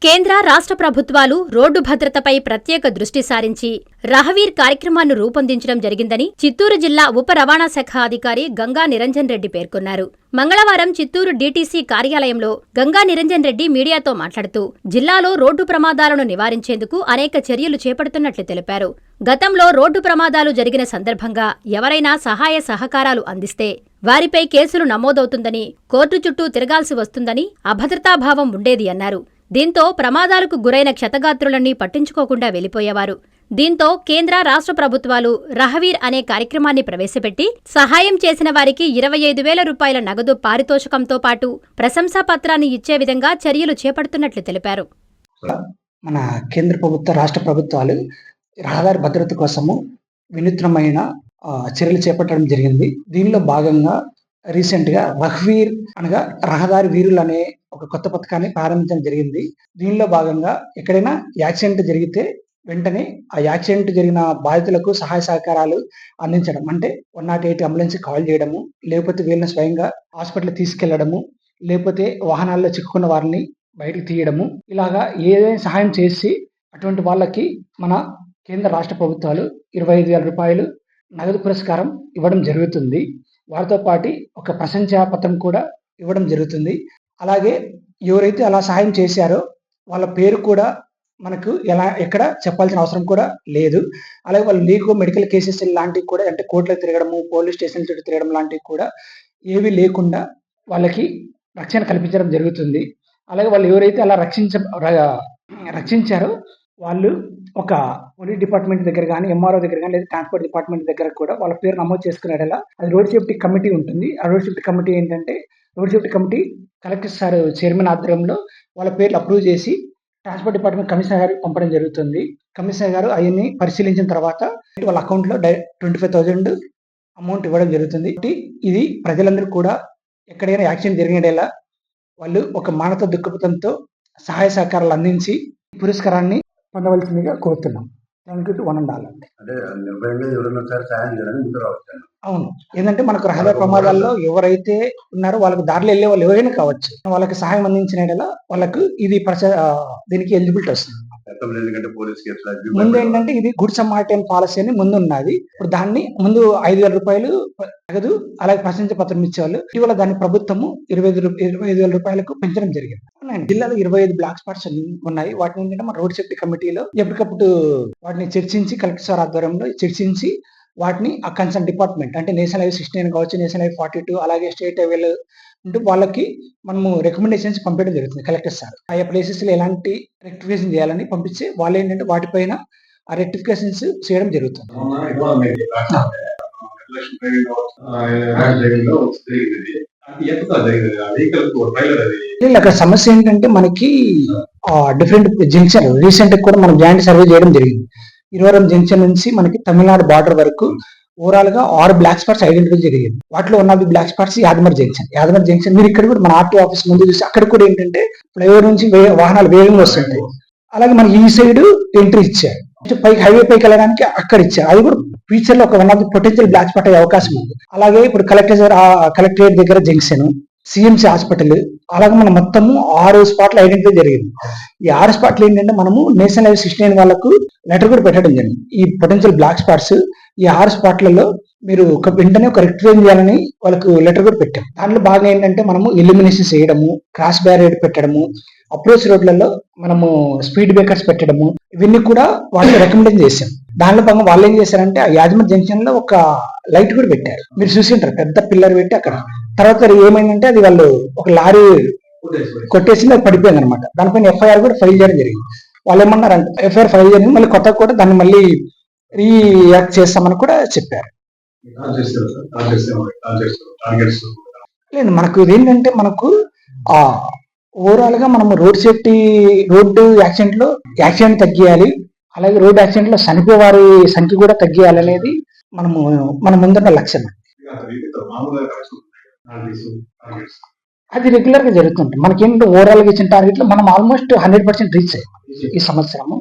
కేంద్ర రాష్ట్ర ప్రభుత్వాలు రోడ్డు భద్రతపై ప్రత్యేక దృష్టి సారించి రహవీర్ కార్యక్రమాన్ని రూపొందించడం జరిగిందని చిత్తూరు జిల్లా ఉప రవాణా శాఖ అధికారి గంగా నిరంజన్ రెడ్డి పేర్కొన్నారు. మంగళవారం చిత్తూరు డీటీసీ కార్యాలయంలో గంగా నిరంజన్ రెడ్డి మీడియాతో మాట్లాడుతూ జిల్లాలో రోడ్డు ప్రమాదాలను నివారించేందుకు అనేక చర్యలు చేపడుతున్నట్లు తెలిపారు. గతంలో రోడ్డు ప్రమాదాలు జరిగిన సందర్భంగా ఎవరైనా సహాయ సహకారాలు అందిస్తే వారిపై కేసులు నమోదవుతుందని, కోర్టు చుట్టూ తిరగాల్సి వస్తుందని అభద్రతాభావం ఉండేది అన్నారు. దీంతో ప్రమాదాలకు గురైన క్షతగాత్రులన్నీ పట్టించుకోకుండా వెళ్లిపోయేవారు. దీంతో కేంద్ర రాష్ట్ర ప్రభుత్వాలు రహవీర్ అనే కార్యక్రమాన్ని ప్రవేశపెట్టి సహాయం చేసిన వారికి 25,000 రూపాయల నగదు పారితోషికంతో పాటు ప్రశంసాపత్రాన్ని ఇచ్చే విధంగా చర్యలు చేపడుతున్నట్లు తెలిపారు. మన కేంద్ర ప్రభుత్వ రాష్ట్ర ప్రభుత్వాలు రహదారి భద్రత కోసము వినూత్నమైన చర్యలు చేపట్టడం జరిగింది. దీనిలో భాగంగా రీసెంట్ గా రహవీర్ అనగా రహదారి వీరులు అనే ఒక కొత్త పథకాన్ని ప్రారంభించడం జరిగింది. దీనిలో భాగంగా ఎక్కడైనా యాక్సిడెంట్ జరిగితే వెంటనే ఆ యాక్సిడెంట్ జరిగిన బాధితులకు సహాయ సహకారాలు అందించడం, అంటే 108 అంబులెన్స్ కాల్ చేయడము, లేకపోతే వీళ్ళని స్వయంగా హాస్పిటల్ తీసుకెళ్లడము, లేకపోతే వాహనాల్లో చిక్కుకున్న వారిని బయటకు తీయడము, ఇలాగా ఏదైనా సహాయం చేసి అటువంటి వాళ్ళకి మన కేంద్ర రాష్ట్ర ప్రభుత్వాలు 25,000 రూపాయలు నగదు పురస్కారం ఇవ్వడం జరుగుతుంది. వారితో పాటు ఒక ప్రశంసా పత్రం కూడా ఇవ్వడం జరుగుతుంది. అలాగే ఎవరైతే అలా సహాయం చేశారో వాళ్ళ పేరు కూడా మనకు ఎక్కడ చెప్పాల్సిన అవసరం కూడా లేదు. అలాగే వాళ్ళు లీగో మెడికల్ కేసెస్ లాంటివి కూడా, అంటే కోర్టులకు తిరగడము, పోలీస్ స్టేషన్ చుట్టూ తిరగడం లాంటివి కూడా ఏవి లేకుండా వాళ్ళకి రక్షణ కల్పించడం జరుగుతుంది. అలాగే వాళ్ళు ఎవరైతే అలా రక్షించారో వాళ్ళు ఒక పోలీస్ డిపార్ట్మెంట్ దగ్గర కానీ, ఎంఆర్ఓ దగ్గర కానీ, లేదా ట్రాన్స్పోర్ట్ డిపార్ట్మెంట్ దగ్గర కూడా వాళ్ళ పేరు నమోదు చేసుకునేలా అది రోడ్ సేఫ్టీ కమిటీ ఉంటుంది. ఆ రోడ్ సేఫ్టీ కమిటీ ఏంటంటే, road safety committee collector sir chairman ఆధ్వర్యంలో వాళ్ళ పేర్లు అప్రూవ్ చేసి ట్రాన్స్పోర్ట్ డిపార్ట్మెంట్ కమిషనర్ గారికి పంపడం జరుగుతుంది. కమిషనర్ గారు అవన్నీ పరిశీలించిన తర్వాత వాళ్ళ అకౌంట్లో 25,000 అమౌంట్ ఇవ్వడం జరుగుతుంది. ఇది ప్రజలందరూ కూడా ఎక్కడైనా యాక్సిడెంట్ జరిగేలా వాళ్ళు ఒక మానవత దృక్పథంతో సహాయ సహకారాలు అందించి పురస్కారాన్ని పొందవలసిందిగా కోరుతున్నాం. అవును, ఏంటంటే మనకు రహదారి ప్రమాదాల్లో ఎవరైతే ఉన్నారో వాళ్ళకి దారిలో వెళ్ళే వాళ్ళు ఎవరైనా కావచ్చు, వాళ్ళకి సహాయం అందించిన వాళ్ళకు ఇది దీనికి ఎలిజిబిలిటీ వస్తుంది. ముందు ఏంటంటే ఇది గుడ్ సమారిటైన్ పాలసీ అని ముందు ఉన్నది. ఇప్పుడు దాన్ని ముందు 5,000 రూపాయలు నగదు, అలాగే ప్రశంస పత్రం ఇచ్చేవాళ్ళు. ఇటీవల దాని ప్రభుత్వము 25,000 రూపాయలకు పెంచడం జరిగింది. జిల్లాలో 25 బ్లాక్ స్పాట్స్ ఉన్నాయి. వాటిని ఏంటంటే మన రోడ్ సేఫ్టీ కమిటీలో ఎప్పటికప్పుడు వాటిని చర్చించి, కలెక్టర్ సార్ ఆధ్వర్యంలో చర్చించి వాటిని ఆ కన్సర్న్ డిపార్ట్మెంట్, అంటే నేషనల్ హైవే 69 కావచ్చు, నేషనల్ హైవే 42, అలాగే స్టేట్ హైవేలు ఉంటూ వాళ్ళకి మనము రికమెండేషన్స్ పంపించడం జరుగుతుంది. కలెక్టర్ సార్ ఆయా ప్లేసెస్ లో ఎలాంటి రెక్టిఫికేషన్ చేయాలని పంపించి వాళ్ళు ఏంటంటే వాటిపైన ఆ రెక్టిఫికేషన్స్ చేయడం జరుగుతుంది. అక్కడ సమస్య ఏంటంటే మనకి డిఫరెంట్ జంక్షన్ రీసెంట్ కూడా మనం జాయింట్ సర్వే చేయడం జరిగింది. ఇరవరం జంక్షన్ నుంచి మనకి తమిళనాడు బార్డర్ వరకు ఓవరాల్ గా 6 బ్లాక్ స్పాట్స్ ఐడెంటిఫై జరిగింది. వాటిలో ఉన్న బ్లాక్ స్పాట్స్ యాదమర్ జంక్షన్ మీరు ఇక్కడ కూడా మన ఆర్టీ ఆఫీస్ ముందు చూసి అక్కడ కూడా ఏంటంటే ఫ్లైఓవర్ నుంచి వాహనాలు వేగంగా వస్తుంటాయి. అలాగే మనకి ఈ సైడ్ ఎంట్రీ ఇచ్చారు, పైకి హైవే పైకి వెళ్ళడానికి అక్కడ ఇచ్చారు. అది కూడా ఫ్యూచర్ లో ఒక one of the potential black spot అయ్యే అవకాశం ఉంది. అలాగే ఇప్పుడు కలెక్టరేట్ దగ్గర జంక్షన్, సిఎంసి హాస్పిటల్, అలాగే మనం మొత్తము 6 స్పాట్లు ఐడెంటిఫై జరిగింది. ఈ 6 స్పాట్లు ఏంటంటే మనము నేషనల్ హైవే 69 వాళ్ళకు లెటర్ కూడా పెట్టడం జరిగింది. ఈ పొటెన్షియల్ బ్లాక్ స్పాట్స్ ఈ 6 స్పాట్లలో మీరు వెంటనే ఒక రెక్టిఫై చేయాలని వాళ్ళకు లెటర్ కూడా పెట్టాం. దాంట్లో బాగా ఏంటంటే మనము ఎలిమినేషన్ చేయడము, క్రాస్ బ్యారియర్ పెట్టడము, అప్రోచ్ రోడ్లలో మనము స్పీడ్ బ్రేకర్స్ పెట్టడము, ఇవన్నీ కూడా వాళ్ళకి రికమెండేషన్ చేశాం. దానిలో భాగంగా వాళ్ళు ఏం చేశారంటే ఆ యాజమర్ జంక్షన్ లో ఒక లైట్ కూడా పెట్టారు. మీరు చూసి ఉంటారు, పెద్ద పిల్లర్ పెట్టి అక్కడ. తర్వాత ఏమైందంటే అది వాళ్ళు ఒక లారీ కొట్టేసి అది పడిపోయింది అనమాట. దానిపైన ఎఫ్ఐఆర్ కూడా ఫైల్ చేయడం జరిగింది. వాళ్ళు ఏమన్నారంటే ఎఫ్ఐఆర్ ఫైల్ చేయడం మళ్ళీ కొత్త కూడా దాన్ని మళ్ళీ రియాక్ట్ చేస్తామని కూడా చెప్పారు. లేదు, మనకు ఇదేంటంటే మనకు ఓవరాల్ గా మనము రోడ్డు యాక్సిడెంట్ తగ్గియాలి, అలాగే రోడ్డు యాక్సిడెంట్ లో చనిపోయే వారి సంఖ్య కూడా తగ్గియాలి అనేది మన ముందున్న లక్ష్యం. అది రెగ్యులర్ గా జరుగుతుంటుంది. మనకేంటంటే ఓవరాల్ గా ఇచ్చిన టార్గెట్ లో మనం ఆల్మోస్ట్ 100% రీచ్ అయ్యాం ఈ సంవత్సరము.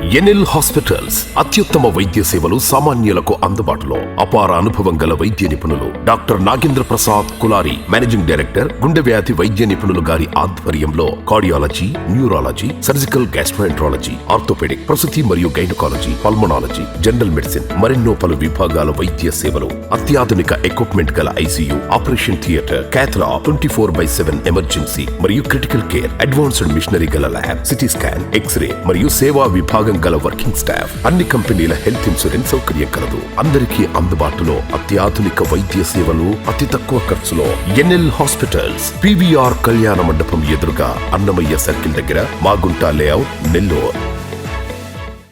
ఎన్ఎల్ హాస్పిటల్స్ అత్యుత్తమ వైద్య సేవలు సామాన్యులకు అందుబాటులో. అపార అనుభవం గల వైద్య నిపుణులు doctor Nagendra Prasad Kulari, managing director, గుండె వ్యాధి వైద్య నిపుణులు గారి ఆధ్వర్యంలో cardiology, neurology, surgical gastroenterology, orthopaedic, ప్రసూతి మరియు గైనకాలజీ, పల్మనాలజీ, జనరల్ మెడిసిన్ మరెన్నో పలు విభాగాల వైద్య సేవలు. అత్యాధునిక ఎక్విప్మెంట్ గల ఐసీయూ, ఆపరేషన్ థియేటర్, క్యాథ్లా, 24/7 ఎమర్జెన్సీ మరియు క్రిటికల్ కేర్, అడ్వాన్స్డ్ మిషనరీ గల ల్యాబ్, సిటీ స్కాన్, ఎక్స్రే మరియు సేవా విభాగం గల వర్కింగ్ స్టాఫ్. అన్ని కంపెనీల హెల్త్ ఇన్సూరెన్స్ సౌకర్యం కలదు. అందరికీ అందుబాటులో అత్యాధునిక వైద్య సేవలు అతి తక్కువ ఖర్చులో. ఎన్ఎల్ హాస్పిటల్స్, పివిఆర్ కళ్యాణ మండపం ఎదురుగా, అన్నమయ్య సర్కిల్ దగ్గర, మాగుంట లేఅవుట్, నెల్లూరు.